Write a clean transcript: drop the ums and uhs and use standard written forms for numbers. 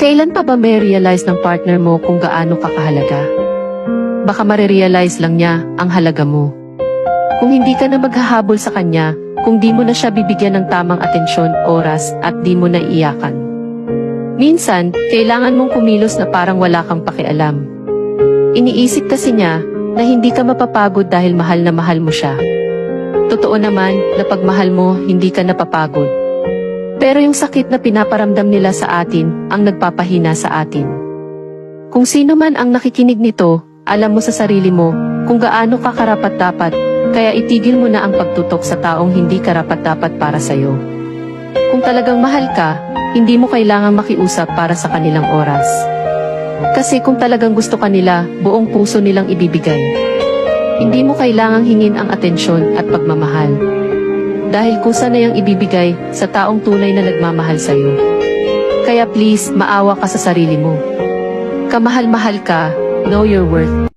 Kailan pa ba may realize ng partner mo kung gaano ka kahalaga? Baka marirealize lang niya ang halaga mo. Kung hindi ka na maghahabol sa kanya, kung di mo na siya bibigyan ng tamang atensyon, oras, at di mo na iiyakan. Minsan, kailangan mong kumilos na parang wala kang pakialam. Iniisip kasi niya na hindi ka mapapagod dahil mahal na mahal mo siya. Totoo naman na pag mahal mo, hindi ka napapagod. Pero yung sakit na pinaparamdam nila sa atin ang nagpapahina sa atin. Kung sino man ang nakikinig nito, alam mo sa sarili mo kung gaano ka karapat-dapat, kaya itigil mo na ang pagtutok sa taong hindi karapat-dapat para sa'yo. Kung talagang mahal ka, hindi mo kailangang makiusap para sa kanilang oras. Kasi kung talagang gusto ka nila, buong puso nilang ibibigay. Hindi mo kailangang hingin ang atensyon at pagmamahal. Dahil kusa na yung ibibigay sa taong tunay na nagmamahal sa'yo. Kaya please, maawa ka sa sarili mo. Kamahal-mahal ka, know your worth.